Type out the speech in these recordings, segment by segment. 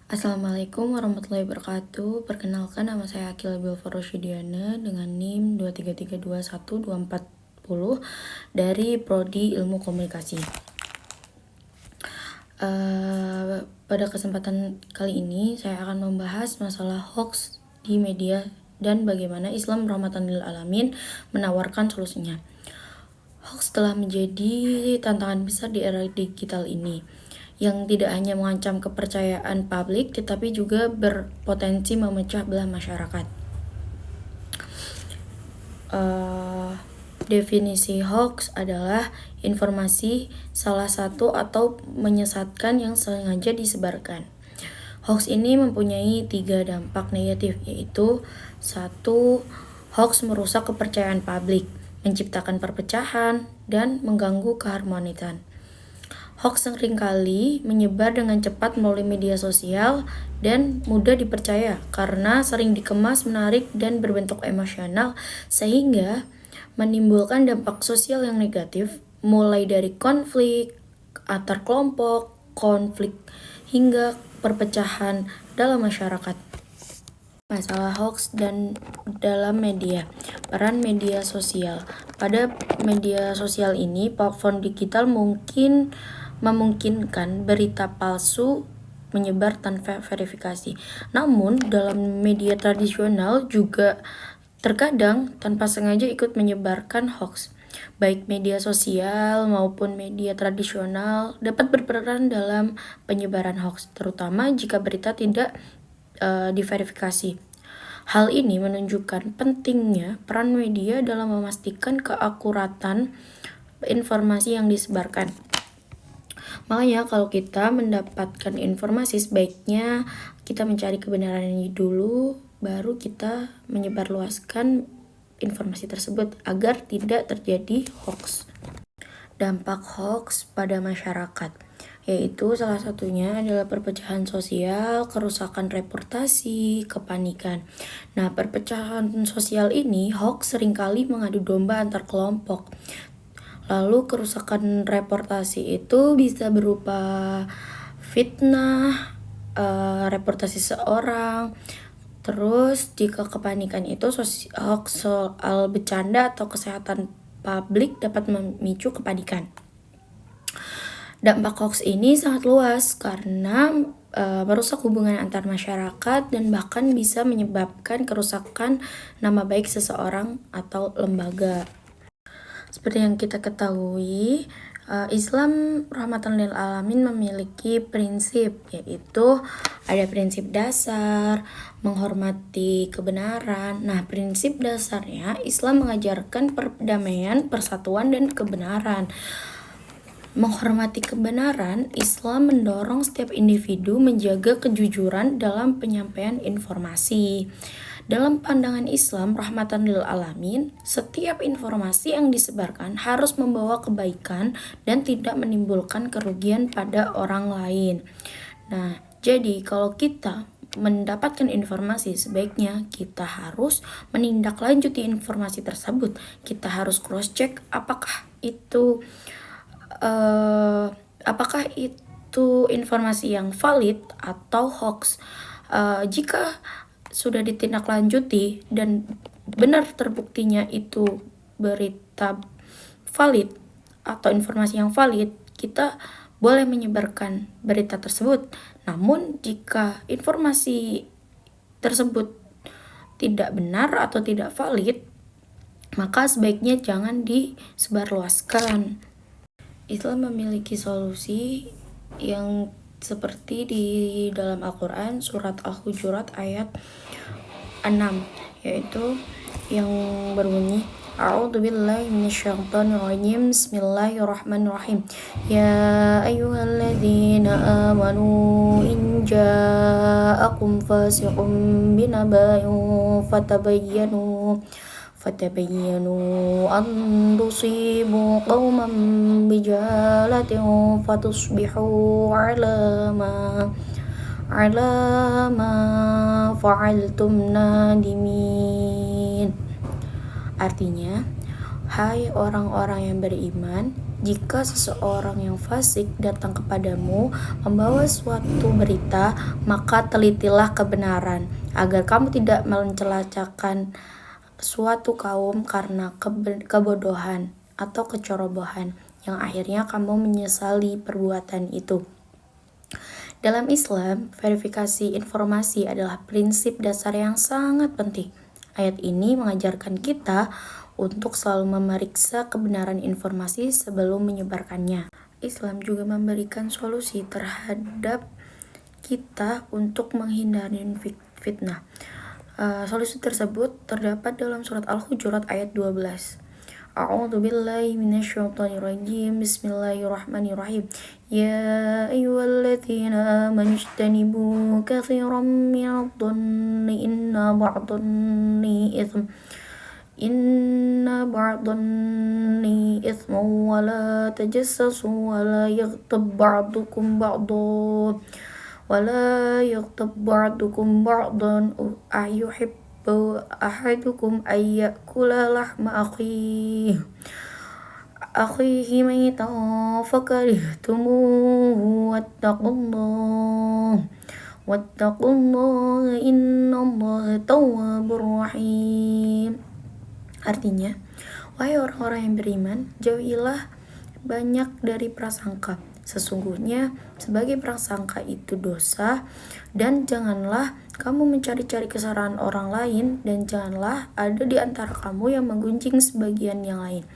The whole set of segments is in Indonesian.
Assalamualaikum warahmatullahi wabarakatuh. Perkenalkan, nama saya Akila Bilfa Roshidiana dengan NIM 233212410 dari Prodi Ilmu Komunikasi. Pada kesempatan kali ini saya akan membahas masalah hoax di media dan bagaimana Islam rahmatan lil alamin menawarkan solusinya. Hoax telah menjadi tantangan besar di era digital ini, yang tidak hanya mengancam kepercayaan publik, tetapi juga berpotensi memecah belah masyarakat. Definisi hoax adalah informasi salah satu atau menyesatkan yang sengaja disebarkan. Hoax ini mempunyai 3 dampak negatif, yaitu 1. Hoax merusak kepercayaan publik, menciptakan perpecahan, dan mengganggu keharmonisan. Hoax seringkali menyebar dengan cepat melalui media sosial dan mudah dipercaya karena sering dikemas menarik dan berbentuk emosional, sehingga menimbulkan dampak sosial yang negatif, mulai dari konflik antar kelompok, konflik hingga perpecahan dalam masyarakat. Masalah hoax dan dalam media. Peran media sosial. Pada media sosial ini, platform digital memungkinkan berita palsu menyebar tanpa verifikasi. Namun, dalam media tradisional juga terkadang tanpa sengaja ikut menyebarkan hoax. Baik media sosial maupun media tradisional dapat berperan dalam penyebaran hoax, terutama jika berita tidak diverifikasi. Hal ini menunjukkan pentingnya peran media dalam memastikan keakuratan informasi yang disebarkan. Makanya kalau kita mendapatkan informasi, sebaiknya kita mencari kebenarannya dulu, baru kita menyebarluaskan informasi tersebut agar tidak terjadi hoax. Dampak hoax pada masyarakat, yaitu salah satunya adalah perpecahan sosial, kerusakan reputasi, kepanikan. Nah, perpecahan sosial ini, hoax seringkali mengadu domba antar kelompok. Lalu kerusakan reputasi itu bisa berupa fitnah, reputasi seorang. Terus jika kepanikan itu hoax soal bercanda atau kesehatan publik dapat memicu kepanikan. Dampak hoax ini sangat luas karena merusak hubungan antar masyarakat dan bahkan bisa menyebabkan kerusakan nama baik seseorang atau lembaga. Seperti yang kita ketahui, Islam rahmatan lil alamin memiliki prinsip, yaitu ada prinsip dasar, menghormati kebenaran. Nah, prinsip dasarnya Islam mengajarkan perdamaian, persatuan, dan kebenaran. Menghormati kebenaran, Islam mendorong setiap individu menjaga kejujuran dalam penyampaian informasi. Dalam pandangan Islam rahmatan lil alamin, setiap informasi yang disebarkan harus membawa kebaikan dan tidak menimbulkan kerugian pada orang lain. Nah, jadi kalau kita mendapatkan informasi, sebaiknya kita harus menindaklanjuti informasi tersebut. Kita harus cross check apakah itu informasi yang valid atau hoax. Jika sudah ditindaklanjuti dan benar terbuktinya itu berita valid atau informasi yang valid, kita boleh menyebarkan berita tersebut. Namun jika informasi tersebut tidak benar atau tidak valid, maka sebaiknya jangan disebarluaskan. Islam memiliki solusi yang seperti di dalam Al-Quran surat Al-Hujurat ayat 6, yaitu yang berbunyi A'udzubillahi minasyaitonirrajim. Bismillahirrahmanirrahim. Ya ayyuhalladzina amanu in ja'akum fasiqun binaba'in fatabayyanu an tusibu qauman bijalatin fatusbihu ala ma fa'altum nadimin. Artinya, hai orang-orang yang beriman, Jika seseorang yang fasik datang kepadamu membawa suatu berita, maka telitilah kebenaran, agar kamu tidak mencelakakan suatu kaum karena kebodohan atau kecerobohan, yang akhirnya kamu menyesali perbuatan itu. Dalam Islam, verifikasi informasi adalah prinsip dasar yang sangat penting. Ayat ini mengajarkan kita untuk selalu memeriksa kebenaran informasi sebelum menyebarkannya. Islam juga memberikan solusi terhadap kita untuk menghindari fitnah. Solusi tersebut terdapat dalam surat Al-Hujurat ayat 12. A'udzu billahi minasyaitonir rajim. Bismillahirrahmanirrahim. Ya ayyuhalladzina amanu ijtanibu katsiran minadh-dhanni inna ba'dhanni ithmun wa la tajassasu wa la yaghtab ba'dukum ba'dhan ayuhibbu ahadukum ayyakula lahma akhihi maytan fakarihtumuhu wattaqullaha innallaha tawwabur rahim. Artinya, wahai orang-orang yang beriman, jauhilah banyak dari prasangka. Sesungguhnya sebagai prasangka itu dosa, dan janganlah kamu mencari-cari kesalahan orang lain, dan janganlah ada di antara kamu yang menggunjing sebagian yang lain.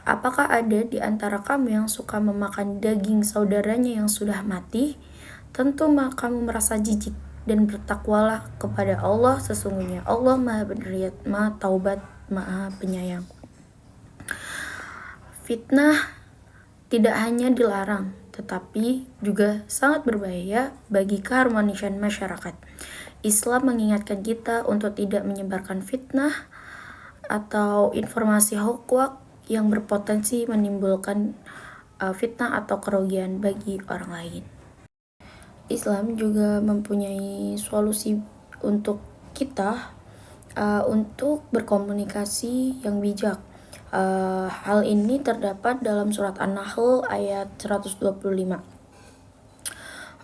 Apakah ada di antara kamu yang suka memakan daging saudaranya yang sudah mati? Tentu kamu merasa jijik, dan bertakwalah kepada Allah, sesungguhnya Allah Maha Peneriak, Maha Taubat, Maha Penyayang. Fitnah tidak hanya dilarang, tetapi juga sangat berbahaya bagi keharmonisan masyarakat. Islam mengingatkan kita untuk tidak menyebarkan fitnah atau informasi hoax yang berpotensi menimbulkan fitnah atau kerugian bagi orang lain. Islam juga mempunyai solusi untuk kita untuk berkomunikasi yang bijak. Hal ini terdapat dalam surat An-Nahl ayat 125.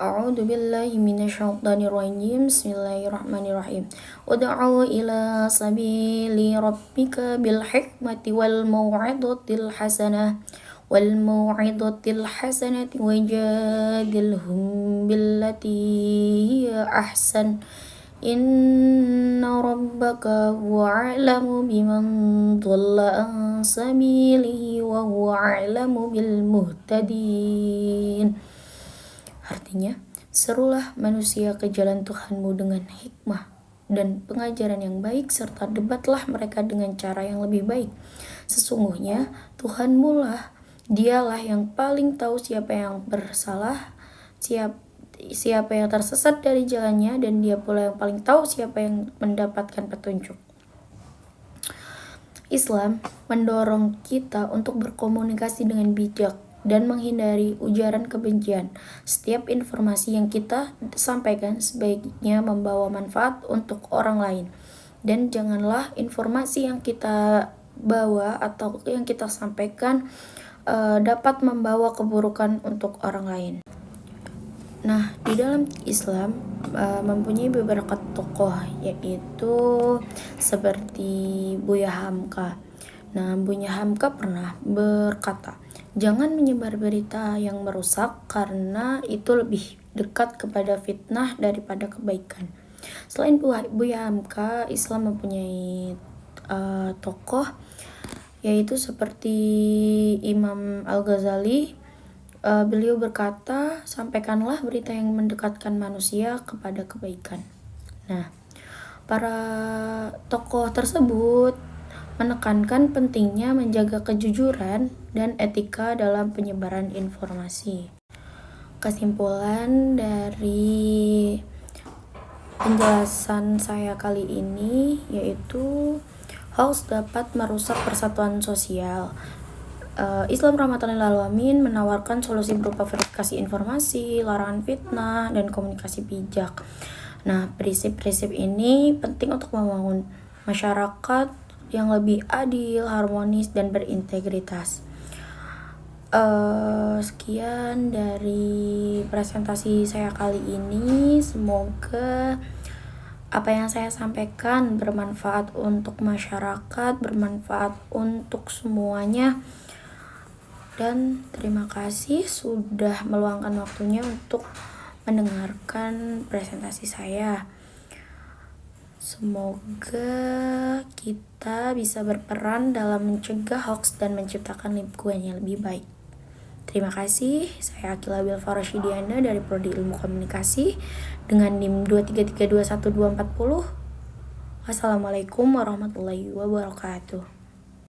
A'udzu billahi minasyaitonir rajim. Bismillahirrahmanirrahim. Ud'u ila sabili rabbika bil hikmati wal mau'izatil hasanah wajadilhum billati hiya ahsan. Inna rabbaka huwa a'lamu biman dhalla an sabilihi wa huwa a'lamu bil muhtadin. Artinya, serulah manusia ke jalan Tuhanmu dengan hikmah dan pengajaran yang baik, serta debatlah mereka dengan cara yang lebih baik. Sesungguhnya Tuhanmu lah, dialah yang paling tahu siapa yang bersalah, siapa yang tersesat dari jalannya, dan dia pula yang paling tahu siapa yang mendapatkan petunjuk. Islam mendorong kita untuk berkomunikasi dengan bijak dan menghindari ujaran kebencian. Setiap informasi yang kita sampaikan sebaiknya membawa manfaat untuk orang lain, dan janganlah informasi yang kita bawa atau yang kita sampaikan dapat membawa keburukan untuk orang lain. Nah, di dalam Islam mempunyai beberapa tokoh, yaitu seperti Buya Hamka. Nah, Buya Hamka pernah berkata, jangan menyebar berita yang merusak karena itu lebih dekat kepada fitnah daripada kebaikan. Selain Buya Hamka, Islam mempunyai tokoh, yaitu seperti Imam Al-Ghazali. Beliau berkata, sampaikanlah berita yang mendekatkan manusia kepada kebaikan. Nah, para tokoh tersebut menekankan pentingnya menjaga kejujuran dan etika dalam penyebaran informasi. Kesimpulan dari penjelasan saya kali ini yaitu hoax dapat merusak persatuan sosial. Islam Rahmatan lil Alamin menawarkan solusi berupa verifikasi informasi, larangan fitnah, dan komunikasi bijak. Nah, prinsip-prinsip ini penting untuk membangun masyarakat yang lebih adil, harmonis, dan berintegritas. Sekian dari presentasi saya kali ini. Semoga apa yang saya sampaikan bermanfaat untuk masyarakat, bermanfaat untuk semuanya. Dan terima kasih sudah meluangkan waktunya untuk mendengarkan presentasi saya. Semoga kita bisa berperan dalam mencegah hoax dan menciptakan lingkungan yang lebih baik. Terima kasih, saya Akila Bilfa Rashidiana dari Prodi Ilmu Komunikasi dengan NIM 233212440. Wassalamualaikum warahmatullahi wabarakatuh.